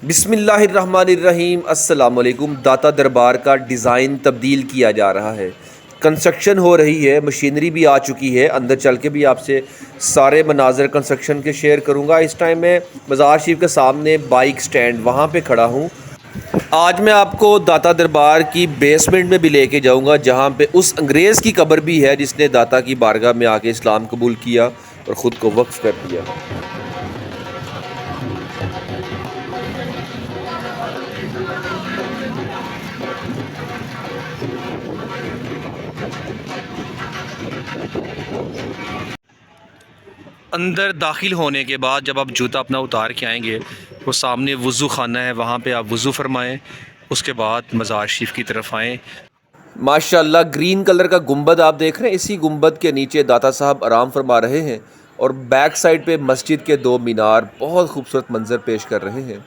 بسم اللہ الرحمن الرحیم۔ السلام علیکم۔ داتا دربار کا ڈیزائن تبدیل کیا جا رہا ہے، کنسٹرکشن ہو رہی ہے، مشینری بھی آ چکی ہے۔ اندر چل کے بھی آپ سے سارے مناظر کنسٹرکشن کے شیئر کروں گا۔ اس ٹائم میں مزار شریف کے سامنے بائک سٹینڈ وہاں پہ کھڑا ہوں۔ آج میں آپ کو داتا دربار کی بیسمنٹ میں بھی لے کے جاؤں گا، جہاں پہ اس انگریز کی قبر بھی ہے جس نے داتا کی بارگاہ میں آ کے اسلام قبول کیا اور خود کو وقف کر دیا۔ اندر داخل ہونے کے بعد جب آپ جوتا اپنا اتار کے آئیں گے، وہ سامنے وضو خانہ ہے، وہاں پہ آپ وضو فرمائیں، اس کے بعد مزار شریف کی طرف آئیں۔ ماشاءاللہ گرین کلر کا گنبد آپ دیکھ رہے ہیں، اسی گنبد کے نیچے داتا صاحب آرام فرما رہے ہیں، اور بیک سائڈ پہ مسجد کے دو مینار بہت خوبصورت منظر پیش کر رہے ہیں۔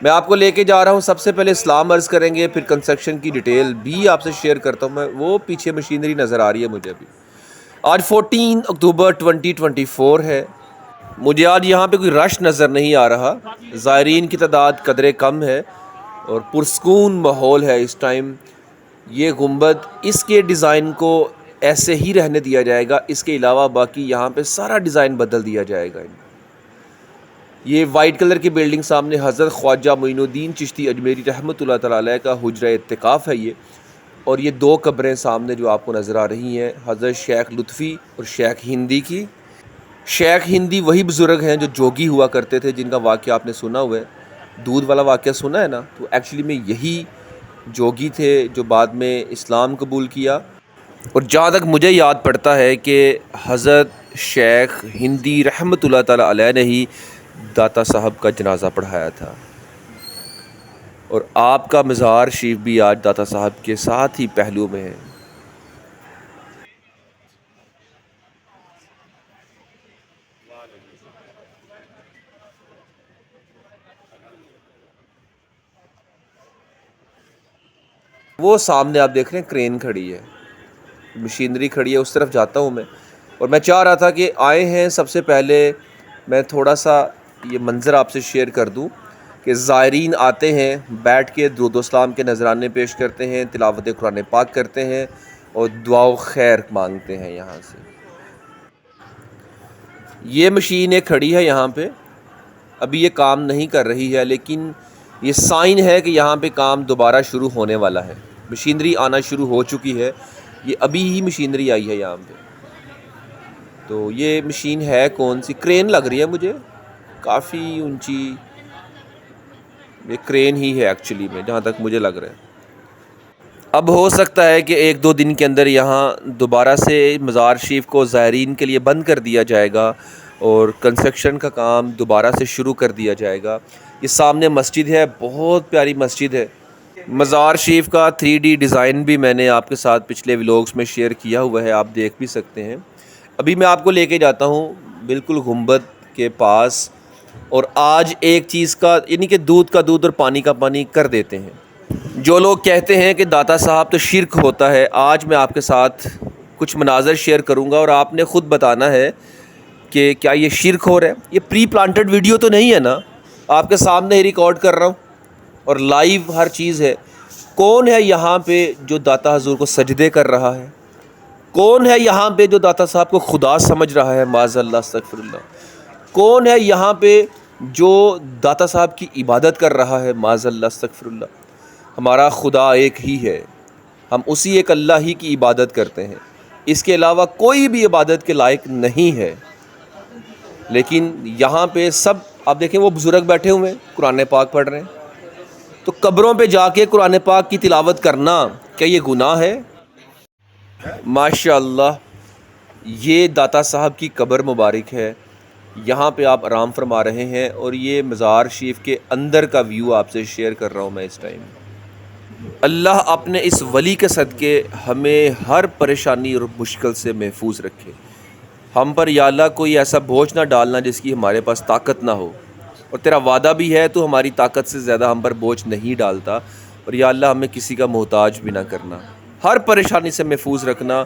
میں آپ کو لے کے جا رہا ہوں، سب سے پہلے اسلام عرض کریں گے، پھر کنسٹرکشن کی ڈیٹیل بھی آپ سے شیئر کرتا ہوں۔ میں وہ پیچھے مشینری نظر آ رہی ہے مجھے ابھی۔ آج 14 اکتوبر 2024 ہے۔ مجھے آج یہاں پہ کوئی رش نظر نہیں آ رہا، زائرین کی تعداد قدرے کم ہے اور پرسکون ماحول ہے اس ٹائم۔ یہ گنبد اس کے ڈیزائن کو ایسے ہی رہنے دیا جائے گا، اس کے علاوہ باقی یہاں پہ سارا ڈیزائن بدل دیا جائے گا۔ یہ وائٹ کلر کی بلڈنگ سامنے حضرت خواجہ معین الدین چشتی اجمیری رحمۃ اللہ تعالی علیہ کا حجرہ اعتکاف ہے یہ، اور یہ دو قبریں سامنے جو آپ کو نظر آ رہی ہیں، حضرت شیخ لطفی اور شیخ ہندی کی۔ شیخ ہندی وہی بزرگ ہیں جو جوگی ہوا کرتے تھے، جن کا واقعہ آپ نے سنا ہوا ہے، دودھ والا واقعہ سنا ہے نا، تو ایکچولی میں یہی جوگی تھے جو بعد میں اسلام قبول کیا۔ اور جہاں تک مجھے یاد پڑتا ہے کہ حضرت شیخ ہندی رحمۃ اللہ تعالی علیہ نے ہی داتا صاحب کا جنازہ پڑھایا تھا، اور آپ کا مزار شریف بھی آج داتا صاحب کے ساتھ ہی پہلو میں ہے۔ وہ سامنے آپ دیکھ رہے ہیں کرین کھڑی ہے، مشینری کھڑی ہے، اس طرف جاتا ہوں میں، اور میں چاہ رہا تھا کہ آئے ہیں سب سے پہلے میں تھوڑا سا یہ منظر آپ سے شیئر کر دوں کہ زائرین آتے ہیں، بیٹھ کے درود و سلام کے نذرانے پیش کرتے ہیں، تلاوت قرآن پاک کرتے ہیں اور دعا و خیر مانگتے ہیں یہاں سے۔ یہ مشین ایک کھڑی ہے یہاں پہ، ابھی یہ کام نہیں کر رہی ہے، لیکن یہ سائن ہے کہ یہاں پہ کام دوبارہ شروع ہونے والا ہے۔ مشینری آنا شروع ہو چکی ہے، یہ ابھی ہی مشینری آئی ہے یہاں پہ۔ تو یہ مشین ہے کون سی؟ کرین لگ رہی ہے مجھے، کافی اونچی یہ کرین ہی ہے ایکچولی میں، جہاں تک مجھے لگ رہا ہے۔ اب ہو سکتا ہے کہ ایک دو دن کے اندر یہاں دوبارہ سے مزار شریف کو زائرین کے لیے بند کر دیا جائے گا اور کنسٹرکشن کا کام دوبارہ سے شروع کر دیا جائے گا۔ یہ سامنے مسجد ہے، بہت پیاری مسجد ہے۔ مزار شریف کا 3D ڈیزائن بھی میں نے آپ کے ساتھ پچھلے ولاگز میں شیئر کیا ہوا ہے، آپ دیکھ بھی سکتے ہیں۔ ابھی میں آپ کو لے کے جاتا ہوں بالکل گنبد کے پاس، اور آج ایک چیز کا یعنی کہ دودھ کا دودھ اور پانی کا پانی کر دیتے ہیں۔ جو لوگ کہتے ہیں کہ داتا صاحب تو شرک ہوتا ہے، آج میں آپ کے ساتھ کچھ مناظر شیئر کروں گا اور آپ نے خود بتانا ہے کہ کیا یہ شرک ہو رہا ہے۔ یہ پری پلانٹڈ ویڈیو تو نہیں ہے نا، آپ کے سامنے ہی ریکارڈ کر رہا ہوں اور لائیو ہر چیز ہے۔ کون ہے یہاں پہ جو داتا حضور کو سجدے کر رہا ہے؟ کون ہے یہاں پہ جو داتا صاحب کو خدا سمجھ رہا ہے؟ معاذ اللہ، استغفر اللہ۔ کون ہے یہاں پہ جو داتا صاحب کی عبادت کر رہا ہے؟ معاذ اللہ، استغفر اللہ۔ ہمارا خدا ایک ہی ہے، ہم اسی ایک اللہ ہی کی عبادت کرتے ہیں، اس کے علاوہ کوئی بھی عبادت کے لائق نہیں ہے۔ لیکن یہاں پہ سب آپ دیکھیں، وہ بزرگ بیٹھے ہوئے ہیں، قرآن پاک پڑھ رہے ہیں، تو قبروں پہ جا کے قرآن پاک کی تلاوت کرنا کیا یہ گناہ ہے؟ ماشاءاللہ یہ داتا صاحب کی قبر مبارک ہے، یہاں پہ آپ آرام فرما رہے ہیں، اور یہ مزار شریف کے اندر کا ویو آپ سے شیئر کر رہا ہوں میں اس ٹائم۔ اللہ اپنے اس ولی کے صدقے ہمیں ہر پریشانی اور مشکل سے محفوظ رکھے۔ ہم پر یا اللہ کوئی ایسا بوجھ نہ ڈالنا جس کی ہمارے پاس طاقت نہ ہو، اور تیرا وعدہ بھی ہے تو ہماری طاقت سے زیادہ ہم پر بوجھ نہیں ڈالتا، اور یا اللہ ہمیں کسی کا محتاج بھی نہ کرنا، ہر پریشانی سے محفوظ رکھنا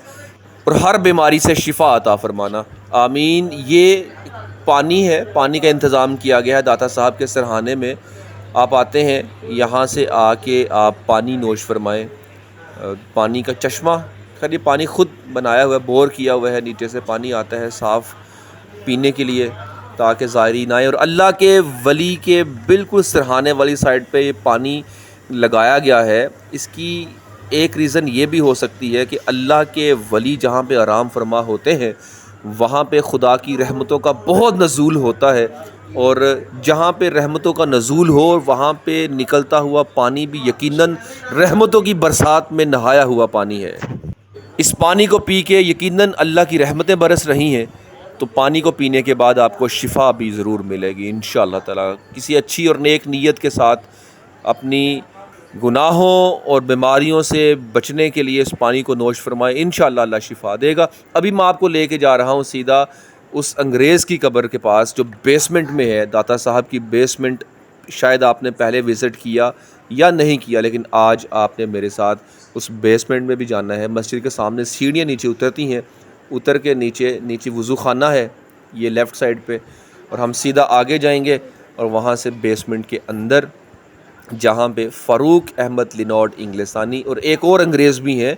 اور ہر بیماری سے شفا عطا فرمانا، آمین۔ یہ پانی ہے، پانی کا انتظام کیا گیا ہے داتا صاحب کے سرہانے میں، آپ آتے ہیں یہاں سے آ کے آپ پانی نوش فرمائیں. پانی کا چشمہ، خیر یہ پانی خود بنایا ہوا ہے، بور کیا ہوا ہے، نیچے سے پانی آتا ہے صاف پینے کے لیے تاکہ زائرین آئیں. اور اللہ کے ولی کے بالکل سرہانے والی سائڈ پہ یہ پانی لگایا گیا ہے. اس کی ایک ریزن یہ بھی ہو سکتی ہے کہ اللہ کے ولی جہاں پہ آرام فرما ہوتے ہیں وہاں پہ خدا کی رحمتوں کا بہت نزول ہوتا ہے، اور جہاں پہ رحمتوں کا نزول ہو وہاں پہ نکلتا ہوا پانی بھی یقیناً رحمتوں کی برسات میں نہایا ہوا پانی ہے. اس پانی کو پی کے یقیناً اللہ کی رحمتیں برس رہی ہیں، تو پانی کو پینے کے بعد آپ کو شفا بھی ضرور ملے گی انشاءاللہ تعالی. کسی اچھی اور نیک نیت کے ساتھ اپنی گناہوں اور بیماریوں سے بچنے کے لیے اس پانی کو نوش فرمائیں، انشاءاللہ اللہ شفا دے گا. ابھی میں آپ کو لے کے جا رہا ہوں سیدھا اس انگریز کی قبر کے پاس جو بیسمنٹ میں ہے. داتا صاحب کی بیسمنٹ شاید آپ نے پہلے وزٹ کیا یا نہیں کیا، لیکن آج آپ نے میرے ساتھ اس بیسمنٹ میں بھی جانا ہے. مسجد کے سامنے سیڑھیاں نیچے اترتی ہیں، اتر کے نیچے وضو خانہ ہے یہ لیفٹ سائڈ پہ، اور ہم سیدھا آگے جائیں گے اور وہاں سے بیسمنٹ کے اندر جہاں پہ فاروق احمد لینوٹ انگلستانی اور ایک اور انگریز بھی ہیں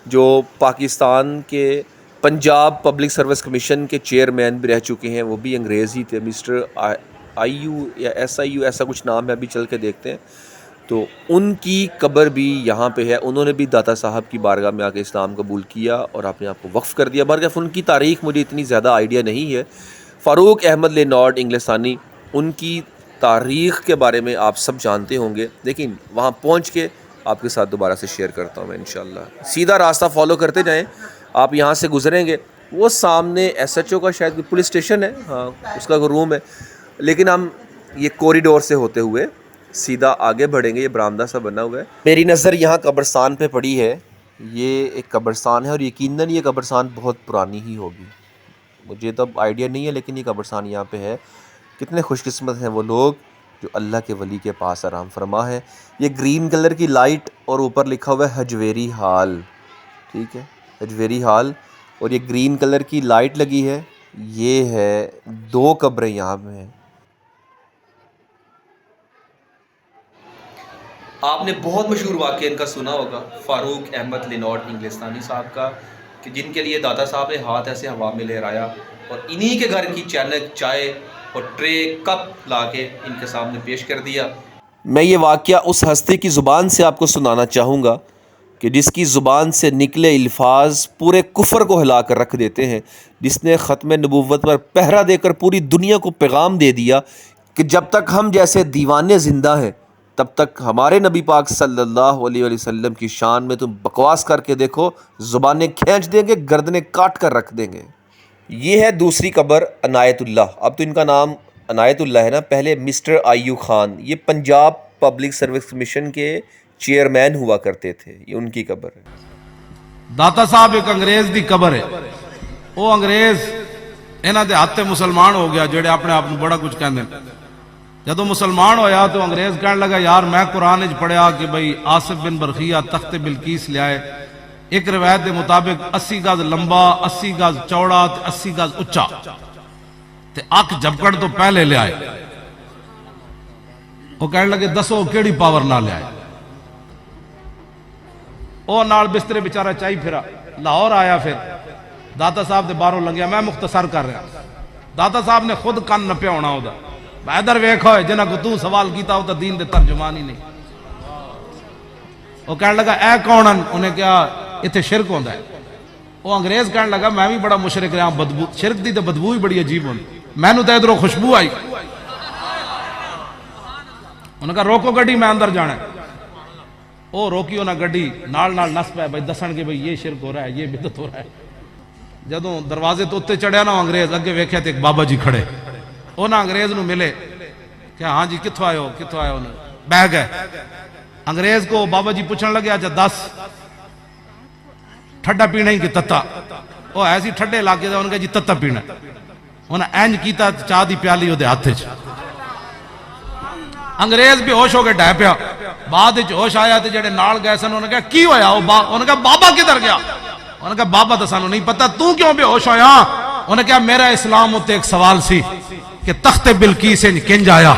جو پاکستان کے پنجاب پبلک سروس کمیشن کے چیئرمین بھی رہ چکے ہیں، وہ بھی انگریز ہی تھے، مسٹر آئی یو یا ایس آئی یو ایسا کچھ نام ہے، ابھی چل کے دیکھتے ہیں. تو ان کی قبر بھی یہاں پہ ہے. انہوں نے بھی داتا صاحب کی بارگاہ میں آ کے اسلام قبول کیا اور اپنے آپ کو وقف کر دیا. بارگاہ ان کی تاریخ مجھے اتنی زیادہ آئیڈیا نہیں ہے. فاروق احمد لینوٹ انگلستانی، ان کی تاریخ کے بارے میں آپ سب جانتے ہوں گے، لیکن وہاں پہنچ کے آپ کے ساتھ دوبارہ سے شیئر کرتا ہوں میں انشاءاللہ. سیدھا راستہ فالو کرتے جائیں، آپ یہاں سے گزریں گے وہ سامنے ایس ایچ او کا شاید پولیس اسٹیشن ہے، ہاں اس کا کوئی روم ہے، لیکن ہم یہ کوریڈور سے ہوتے ہوئے سیدھا آگے بڑھیں گے. یہ برآمدہ سا بنا ہوا ہے. میری نظر یہاں قبرستان پہ پڑی ہے. یہ ایک قبرستان ہے اور یقیناً یہ قبرستان بہت پرانی ہی ہوگی، مجھے تو آئیڈیا نہیں ہے، لیکن یہ قبرستان یہاں پہ ہے. کتنے خوش قسمت ہیں وہ لوگ جو اللہ کے ولی کے پاس آرام فرما ہے. یہ گرین کلر کی لائٹ اور اوپر لکھا ہوا ہے حجویری ہال، ٹھیک ہے، حجویری ہال، اور یہ گرین کلر کی لائٹ لگی ہے. یہ ہے 2 قبریں یہاں پہ ہیں. آپ نے بہت مشہور واقعہ ان کا سنا ہوگا، فاروق احمد لینوٹ انگلستانی صاحب کا، کہ جن کے لیے داتا صاحب نے ہاتھ ایسے ہوا میں لہرایا اور انہی کے گھر کی چینک چائے اور ٹرے کپ لا کے ان کے سامنے پیش کر دیا. میں یہ واقعہ اس ہستی کی زبان سے آپ کو سنانا چاہوں گا کہ جس کی زبان سے نکلے الفاظ پورے کفر کو ہلا کر رکھ دیتے ہیں، جس نے ختم نبوت پر پہرا دے کر پوری دنیا کو پیغام دے دیا کہ جب تک ہم جیسے دیوانے زندہ ہیں تب تک ہمارے نبی پاک صلی اللہ علیہ وسلم کی شان میں تم بکواس کر کے دیکھو، زبانیں کھینچ دیں گے، گردنیں کاٹ کر رکھ دیں گے. یہ ہے دوسری قبر عنایت اللہ. اب تو ان کا نام عنایت اللہ ہے نا، پہلے مسٹر آئیو خان. یہ پنجاب پبلک سروس کمیشن کے چیئرمین ہوا کرتے تھے. یہ ان کی قبر ہے. داتا صاحب ایک انگریز دی قبر ہے. وہ انگریز انہاں دے ہاتھ مسلمان ہو گیا جڑے اپنے آپ کو بڑا کچھ کہندے ہیں. جدو مسلمان ہویا تو انگریز کہنے لگا یار میں قرآن وچ پڑھیا کہ بھئی آصف بن برخیہ تخت بلقیس لے آئے. ایک روایت دے مطابق 80 گز لمبا، 80 گز چوڑا، 80 گز اچا، تے اک جھپکڑ تو پہلے لے آئے. وہ کہنے لگے دسو کیڑی پاور نہ لے آئے. وہ نال بسترے بیچارہ چاہی پھرا، لاہور آیا. پھر داتا صاحب دے باہروں لنگیا. میں مختصر کر رہا. داتا صاحب نے خود کن نپیا ہونا ہوتا. ادھر ویکھو جنہاں کو تو سوال کیتا ہو تو دین دے ترجمان ہی نہیں. وہ کہنے لگا اے کون ہیں؟ انہیں کہا اتنے شرک ہوتا ہے. وہ انگریز کہنے لگا میں بھی بڑا مشرک رہا، بدبو شرک دی تے بدبو ہی بڑی عجیب ہوتی، میں نو تے ادھروں خوشبو آئی. انہوں نے کہا روکو گڈی میں اندر جانا ہے. وہ روکی انہاں گڈی، نال نس پہ بھائی دسن کے بھائی یہ شرک ہو رہا ہے، یہ بدعت ہو رہا ہے. جدوں دروازے تو اتنے چڑھیا نا انگریز اگے ویکھیا تے ایک بابا جی کھڑے. انہاں انگریز نو ملے کہ ہاں جی کتھوں آئے ہو، کتھوں آئے ہو؟ بہ گئے. انگریز کو بابا جی پوچھنے لگے اچھا دس ٹھڈا پینا ہی کہ تتا؟ وہ ایسی ٹھڈے علاقے دا. انہوں نے کہا جی تتا پینا. انہوں نے اینج کیتا چاہ دی پیالی وہ ہاتھ چ. انگریز بھی ہوش ہو کے ڈہ پیا. بعد ہوش آیا تے جڑے نال گئے سن انہوں نے کہا کی ہویا؟ انہوں نے کہا بابا کدھر گیا؟ انہوں نے کہا بابا تو سانو نہیں پتا، تو کیوں بے ہوش ہویا؟ انہوں نے کہا میرا اسلام ہوتے ایک سوال سی کہ تخت بلقیس کنج آیا.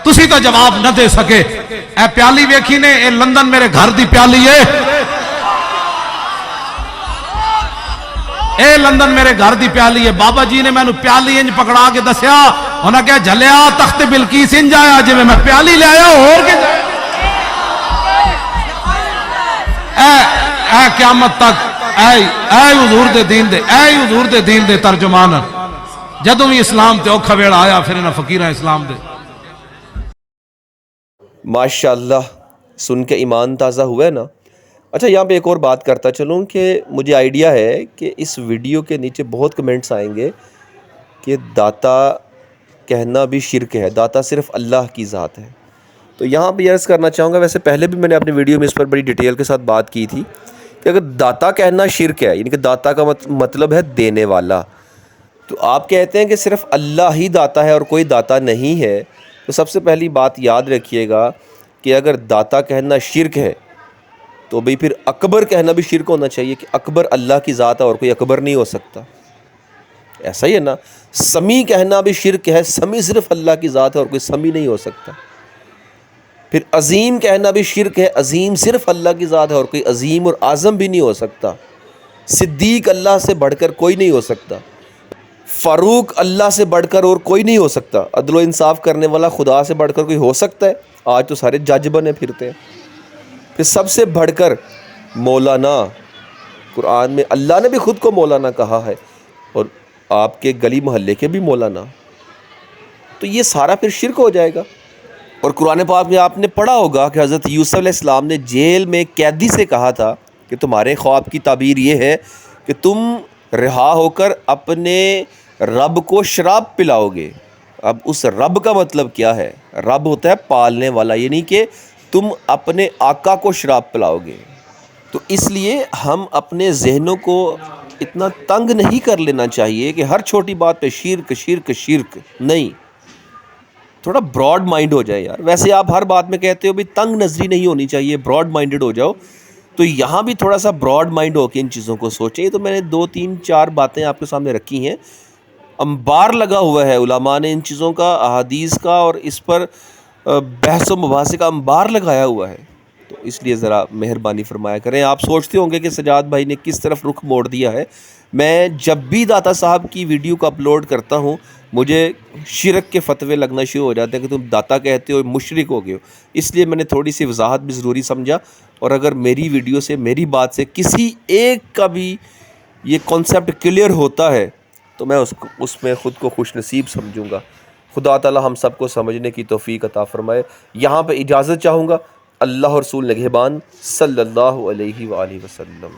تسی تو جواب نہ دے سکے. اے پیالی ویکھی نے, اے لندن میرے گھر دی پیالی ہے, اے لندن میرے گھر دی پیالی ہے. بابا جی نے مینوں پیالی انج پکڑا کے دسیا, انہاں کہا جھلیا تخت بلقیس انج آیا جویں میں پیالی لے آیا اور کے اے قیامت تک اے حضور دے دین دے, اے حضور دے دین دے ترجمان, جدوں بھی اسلام تے اوکھا ویڑا آیا پھر انہاں فقیراں اسلام دے. ماشاءاللہ, سن کے ایمان تازہ ہوا ہے نا. اچھا, یہاں پہ ایک اور بات کرتا چلوں کہ مجھے آئیڈیا ہے کہ اس ویڈیو کے نیچے بہت کمنٹس آئیں گے کہ داتا کہنا بھی شرک ہے, داتا صرف اللہ کی ذات ہے. تو یہاں پہ عرض کرنا چاہوں گا, ویسے پہلے بھی میں نے اپنی ویڈیو میں اس پر بڑی ڈیٹیل کے ساتھ بات کی تھی کہ اگر داتا کہنا شرک ہے, یعنی کہ داتا کا مطلب ہے دینے والا, تو آپ کہتے ہیں کہ صرف اللہ ہی داتا ہے اور کوئی داتا نہیں ہے, تو سب سے پہلی بات یاد رکھیے گا کہ اگر داتا کہنا شرک ہے تو بھئی پھر اکبر کہنا بھی شرک ہونا چاہیے کہ اکبر اللہ کی ذات ہے اور کوئی اکبر نہیں ہو سکتا. ایسا ہی ہے نا. سمیع کہنا بھی شرک ہے, سمیع صرف اللہ کی ذات ہے اور کوئی سمیع نہیں ہو سکتا. پھر عظیم کہنا بھی شرک ہے, عظیم صرف اللہ کی ذات ہے اور کوئی عظیم اور اعظم بھی نہیں ہو سکتا. صدیق اللہ سے بڑھ کر کوئی نہیں ہو سکتا. فاروق اللہ سے بڑھ کر اور کوئی نہیں ہو سکتا. عدل و انصاف کرنے والا خدا سے بڑھ کر کوئی ہو سکتا ہے؟ آج تو سارے جج بنے پھرتے ہیں. پھر سب سے بڑھ کر مولانا, قرآن میں اللہ نے بھی خود کو مولانا کہا ہے, اور آپ کے گلی محلے کے بھی مولانا. تو یہ سارا پھر شرک ہو جائے گا. اور قرآن پاک میں آپ نے پڑھا ہوگا کہ حضرت یوسف علیہ السلام نے جیل میں قیدی سے کہا تھا کہ تمہارے خواب کی تعبیر یہ ہے کہ تم رہا ہو کر اپنے رب کو شراب پلاؤ گے. اب اس رب کا مطلب کیا ہے؟ رب ہوتا ہے پالنے والا, یعنی کہ تم اپنے آقا کو شراب پلاؤ گے. تو اس لیے ہم اپنے ذہنوں کو اتنا تنگ نہیں کر لینا چاہیے کہ ہر چھوٹی بات پہ شرک شرک شرک. نہیں, تھوڑا براڈ مائنڈ ہو جائے یار. ویسے آپ ہر بات میں کہتے ہو بھی تنگ نظری نہیں ہونی چاہیے, براڈ مائنڈڈ ہو جاؤ. تو یہاں بھی تھوڑا سا براڈ مائنڈ ہو کے ان چیزوں کو سوچیں. تو میں نے 2 3 4 باتیں آپ کے سامنے رکھی ہیں. انبار لگا ہوا ہے علماء نے ان چیزوں کا, احادیث کا, اور اس پر بحث و مباحثے کا انبار لگایا ہوا ہے. تو اس لیے ذرا مہربانی فرمایا کریں. آپ سوچتے ہوں گے کہ سجاد بھائی نے کس طرف رخ موڑ دیا ہے. میں جب بھی داتا صاحب کی ویڈیو کو اپلوڈ کرتا ہوں مجھے شرک کے فتوے لگنا شروع ہو جاتے ہیں کہ تم داتا کہتے ہو, مشرک ہو گئے ہو. اس لیے میں نے تھوڑی سی وضاحت بھی ضروری سمجھا. اور اگر میری ویڈیو سے, میری بات سے کسی ایک کا بھی یہ کانسیپٹ کلیئر ہوتا ہے تو میں اس میں خود کو خوش نصیب سمجھوں گا. خدا تعالی ہم سب کو سمجھنے کی توفیق عطا فرمائے. یہاں پہ اجازت چاہوں گا. اللہ اور رسول نگہبان صلی اللہ علیہ وآلہ وسلم.